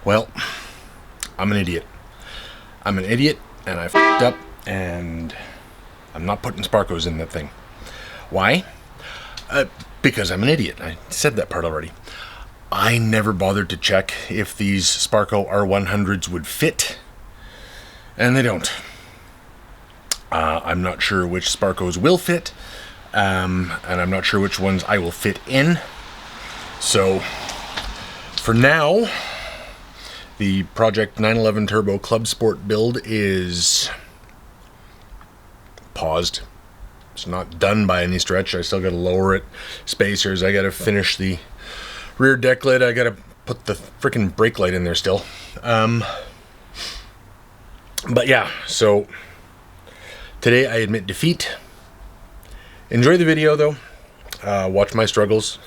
Well, I'm an idiot. I'm an idiot, and I f***ed up, and I'm not putting Sparkos in that thing. Why? Because I'm an idiot. I said that part already. I never bothered to check if these Sparko R100s would fit, and they don't. I'm not sure which Sparkos will fit, and I'm not sure which ones I will fit in. So, for now, the Project 911 Turbo Clubsport build is paused. It's not done by any stretch. I still got to lower it, spacers. I got to finish the rear deck lid. I got to put the freaking brake light in there still. But yeah, so today I admit defeat. Enjoy the video though. Watch my struggles.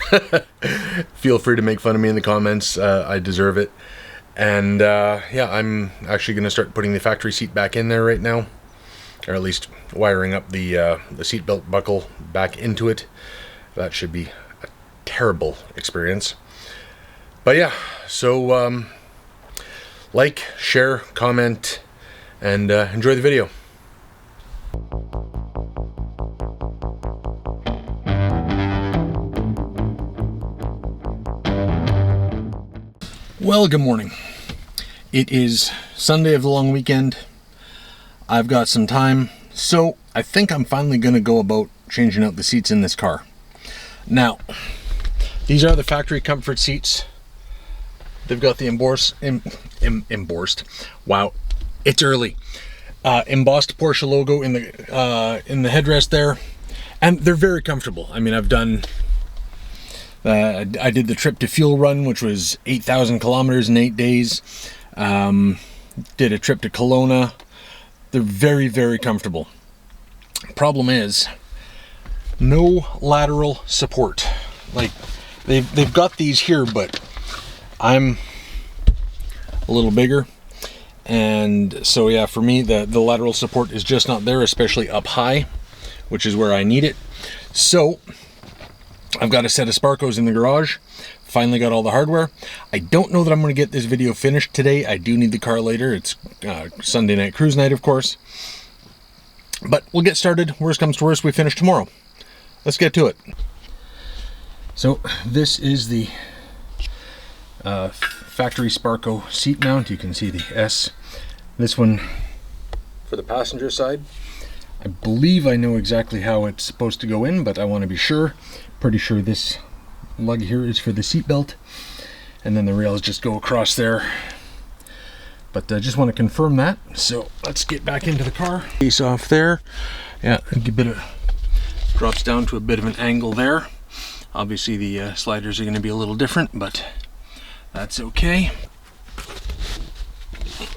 Feel free to make fun of me in the comments. I deserve it. And yeah, I'm actually going to start putting the factory seat back in there right now. Or at least wiring up the seat belt buckle back into it. That should be a terrible experience. But yeah, so like, share, comment, and enjoy the video. Well, good morning. It is Sunday of the long weekend. I've got some time, so I think I'm finally going to go about changing out the seats in this car. Now, these are the factory comfort seats. They've got the embossed, wow, it's early. Embossed Porsche logo in the headrest there, and they're very comfortable. I mean, I've done, I did the trip to fuel run, which was 8,000 kilometers in 8 days. Did a trip to Kelowna. They're very, very comfortable. Problem is, no lateral support. Like, they've got these here, but I'm a little bigger. And so yeah, for me, the lateral support is just not there, especially up high, which is where I need it. So I've got a set of Sparkos in the garage. Finally got all the hardware. I don't know that I'm going to get this video finished today. I do need the car later. It's Sunday night cruise night, of course. But we'll get started. Worst comes to worst, we finish tomorrow. Let's get to it. So this is the factory Sparko seat mount. You can see the S. This one for the passenger side. I believe I know exactly how it's supposed to go in, but I want to be sure. Pretty sure this lug here is for the seat belt, and then the rails just go across there. But I just want to confirm that. So let's get back into the car. Piece off there. Yeah, a bit of drops down to a bit of an angle there. Obviously the sliders are going to be a little different, but that's okay.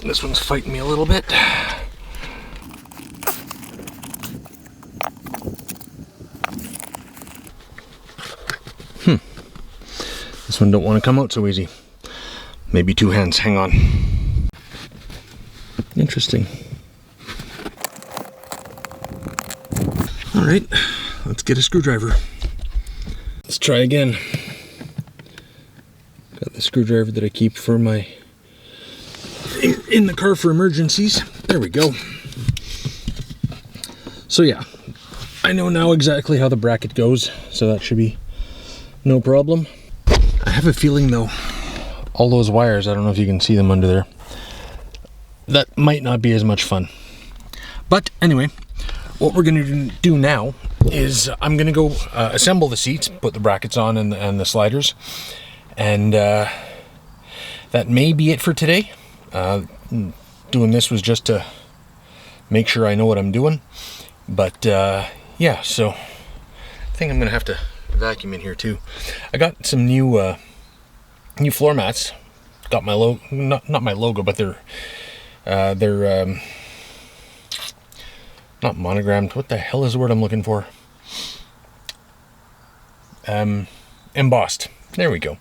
This one's fighting me a little bit. This one don't want to come out so easy. Maybe two hands, hang on. Interesting. All right, let's get a screwdriver. Let's try again. Got the screwdriver that I keep for my, in the car for emergencies. There we go. So yeah, I know now exactly how the bracket goes, so that should be no problem. I have a feeling though, all those wires, I don't know if you can see them under there, that might not be as much fun. But anyway, what we're going to do now is I'm going to go assemble the seats, put the brackets on and the sliders, and that may be it for today. Doing this was just to make sure I know what I'm doing. But yeah, so I think I'm going to have to vacuum in here too. I got some new floor mats. Got my logo, not my logo, but they're not monogrammed. What the hell is the word I'm looking for? Embossed. There we go.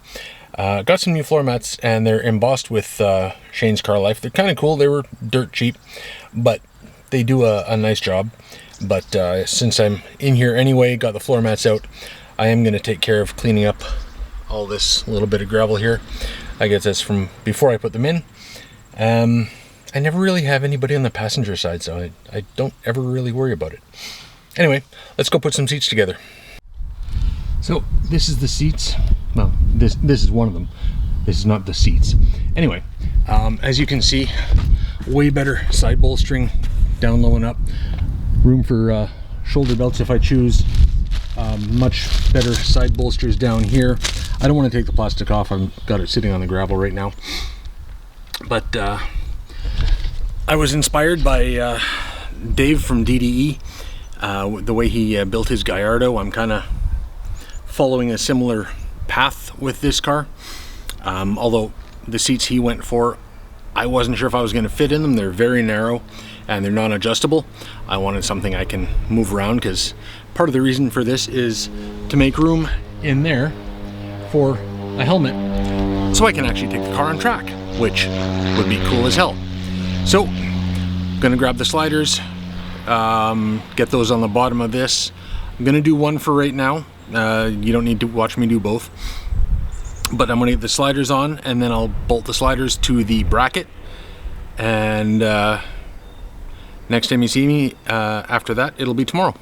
Got some new floor mats, and they're embossed with Shane's Car Life. They're kind of cool. They were dirt cheap, but they do a nice job. But since I'm in here anyway, got the floor mats out, I am going to take care of cleaning up all this little bit of gravel here. I get this from before I put them in. I never really have anybody on the passenger side, so I don't ever really worry about it. Anyway, let's go put some seats together. So this is the seats. Well, this is one of them. This is not the seats. Anyway, as you can see, way better side bolstering down low and up. Room for shoulder belts if I choose. Much better side bolsters down here. I don't want to take the plastic off. I've got it sitting on the gravel right now. But I was inspired by Dave from DDE. The way he built his Gallardo, I'm kind of following a similar path with this car. Although the seats he went for, I wasn't sure if I was going to fit in them. They're very narrow and they're non-adjustable. I wanted something I can move around, because part of the reason for this is to make room in there for a helmet, so I can actually take the car on track, which would be cool as hell. So I'm gonna grab the sliders, get those on the bottom of this. I'm gonna do one for right now. You don't need to watch me do both, but I'm gonna get the sliders on, and then I'll bolt the sliders to the bracket, and next time you see me after that, it'll be tomorrow.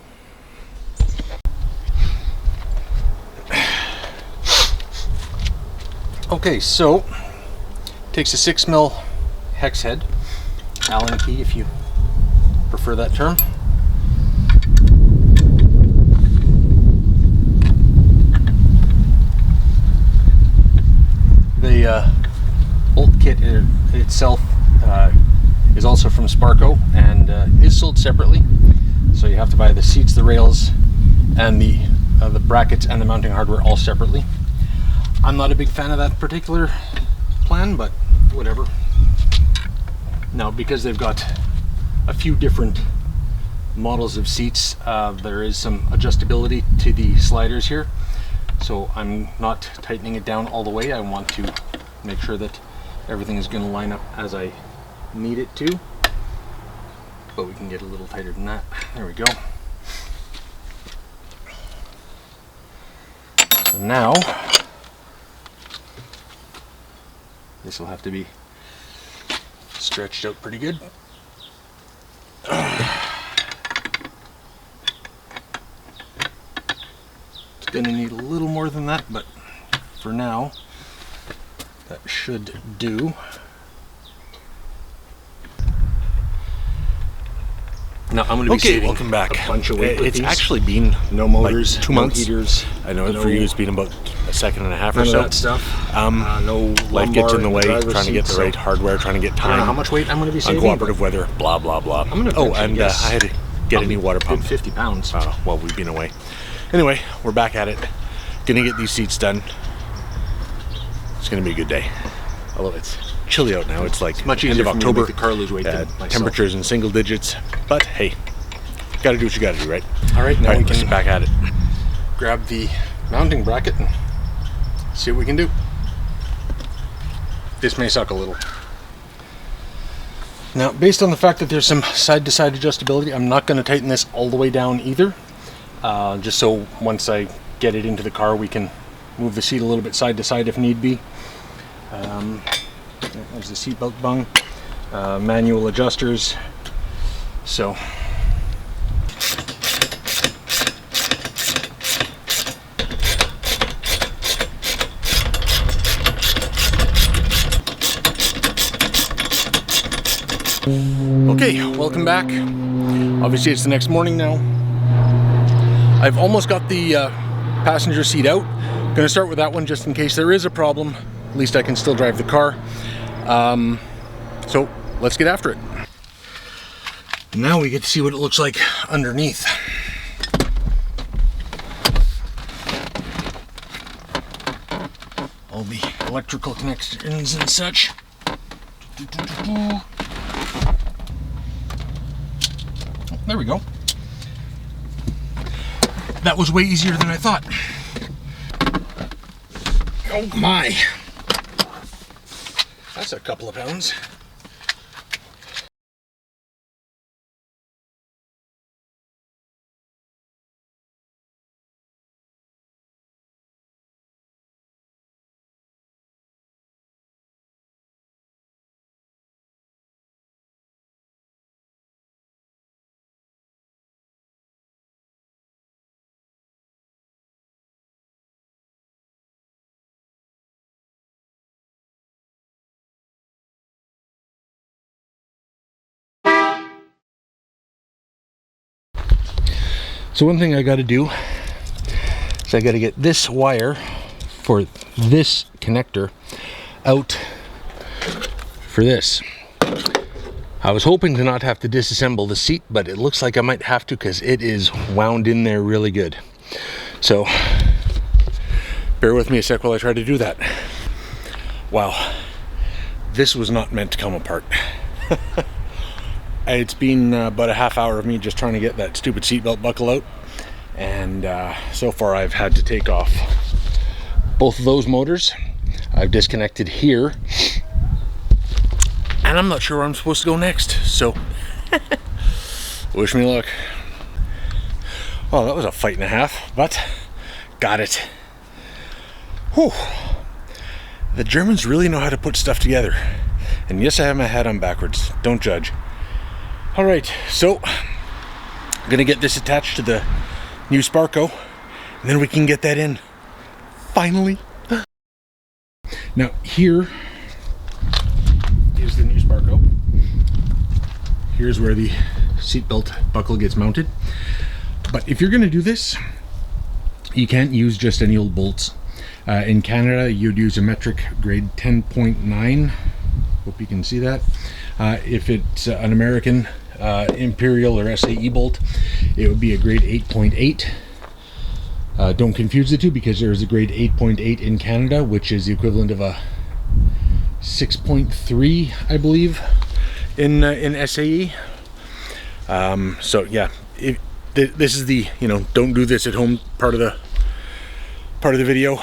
Okay, so takes a 6mm hex head, Allen key if you prefer that term. The bolt kit itself is also from Sparco and is sold separately. So you have to buy the seats, the rails, and the brackets and the mounting hardware all separately. I'm not a big fan of that particular plan, but whatever. Now, because they've got a few different models of seats, there is some adjustability to the sliders here. So I'm not tightening it down all the way. I want to make sure that everything is going to line up as I need it to. But we can get a little tighter than that. There we go. So now, this will have to be stretched out pretty good. It's going to need a little more than that, but for now, that should do. Now I'm going to be saving welcome back. a bunch of weight. It's actually been no motors, like 2 no months. heaters. I know for you it's been about a second and a half or None so. of that stuff. No life gets in the way, trying to get the right hardware, trying to get time. I don't know how much weight I'm going to be saving. Uncooperative weather, blah blah blah. I'm going to I had to get a new water pump. 50 pounds. Well, we've been away. Anyway, we're back at it. Gonna get these seats done. It's gonna be a good day. Although it's chilly out now. It's like much end easier of for me to October. make the car lose weight than myself. Temperatures in single digits. But hey, gotta do what you gotta do, right? All right, now we let's can get back at it. grab the mounting bracket and see what we can do. This may suck a little. Now, based on the fact that there's some side-to-side adjustability, I'm not going to tighten this all the way down either. Just so once I get it into the car, we can move the seat a little bit side to side if need be. There's the seatbelt bung, manual adjusters. So. Okay, welcome back. Obviously it's the next morning now. I've almost got the passenger seat out. Gonna start with that one just in case there is a problem. At least I can still drive the car. So let's get after it. Now we get to see what it looks like underneath. All the electrical connections and such. There we go. That was way easier than I thought. Oh my. That's a couple of pounds. So one thing I got to do is I got to get this wire for this connector out for this. I was hoping to not have to disassemble the seat, but it looks like I might have to because it is wound in there really good. So bear with me a sec while I try to do that. Wow, this was not meant to come apart. It's been about a half hour of me just trying to get that stupid seatbelt buckle out, and so far I've had to take off both of those motors. I've disconnected here, and I'm not sure where I'm supposed to go next, so wish me luck. Well, that was a fight and a half, but got it. Whew. The Germans really know how to put stuff together. And yes, I have my hat on backwards. Don't judge. All right, so I'm gonna get this attached to the new Sparco, and then we can get that in. Finally. Now here is the new Sparco. Here's where the seatbelt buckle gets mounted. But if you're gonna do this, you can't use just any old bolts. In Canada, you'd use a metric grade 10.9. Hope you can see that. If it's an American Imperial or SAE bolt, it would be a grade 8.8. Don't confuse the two, because there is a grade 8.8 in Canada, which is the equivalent of a 6.3, I believe, in SAE. So yeah, this is the, don't do this at home part of the video.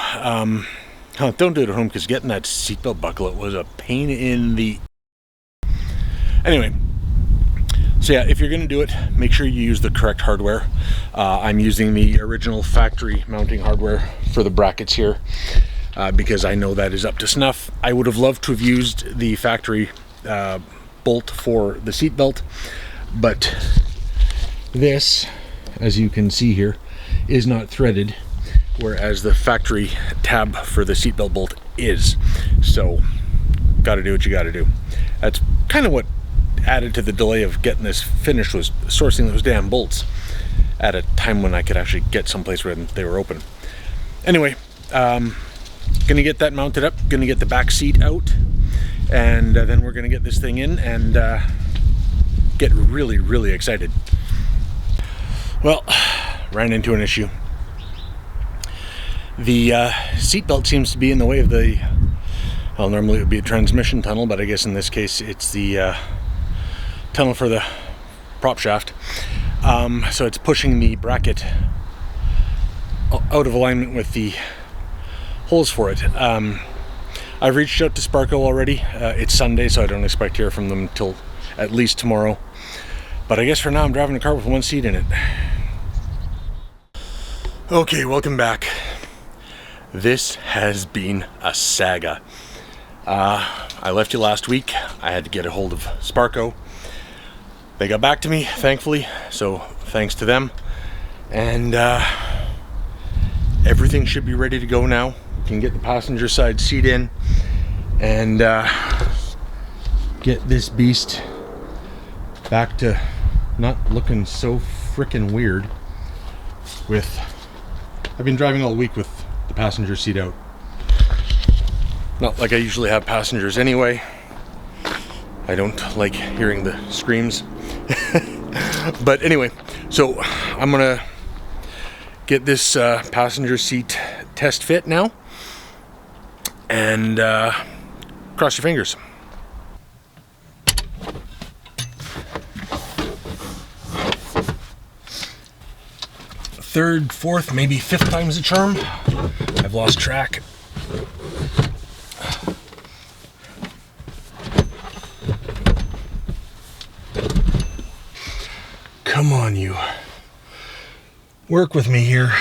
Don't do it at home, because getting that seatbelt buckle, it was a pain in the... Anyway, so yeah, if you're going to do it, make sure you use the correct hardware. I'm using the original factory mounting hardware for the brackets here, because I know that is up to snuff. I would have loved to have used the factory bolt for the seatbelt, but this, as you can see here, is not threaded, whereas the factory tab for the seatbelt bolt is. So gotta do what you gotta do. That's kind of what added to the delay of getting this finished, was sourcing those damn bolts at a time when I could actually get someplace where they were open. Anyway, gonna get that mounted up, gonna get the back seat out, and then we're gonna get this thing in and get really, really excited. Well, ran into an issue. The seatbelt seems to be in the way of the, well, normally it would be a transmission tunnel, but I guess in this case it's the tunnel for the prop shaft. So it's pushing the bracket out of alignment with the holes for it. I've reached out to Sparco already. It's Sunday, so I don't expect to hear from them until at least tomorrow. But I guess for now I'm driving a car with one seat in it. Okay, welcome back. This has been a saga. I left you last week. I had to get a hold of Sparco. They got back to me, thankfully, so thanks to them. And everything should be ready to go now. We can get the passenger side seat in and get this beast back to not looking so freaking weird. I've been driving all week with the passenger seat out. Not like I usually have passengers anyway. I don't like hearing the screams. But anyway, so I'm gonna get this passenger seat test fit now, and cross your fingers. Third, fourth, maybe fifth time's the charm. I've lost track. Come on, you. Work with me here.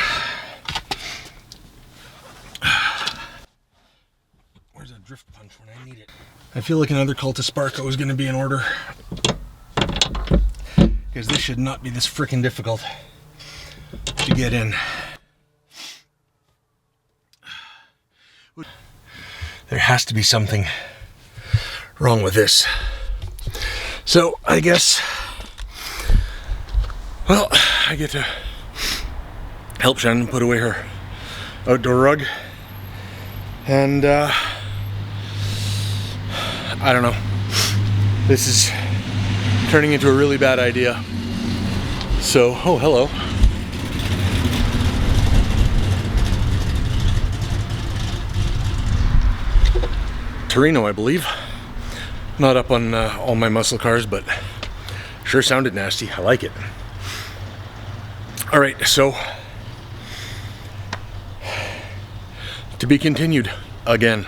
Where's that drift punch when I need it? I feel like another Cultus Sparco is going to be in order, because this should not be this freaking difficult to get in. There has to be something wrong with this. So I guess, well, I get to help Shannon put away her outdoor rug. And I don't know. This is turning into a really bad idea. So, oh, hello. Torino, I believe. Not up on all my muscle cars, but sure sounded nasty. I like it. All right, so to be continued again.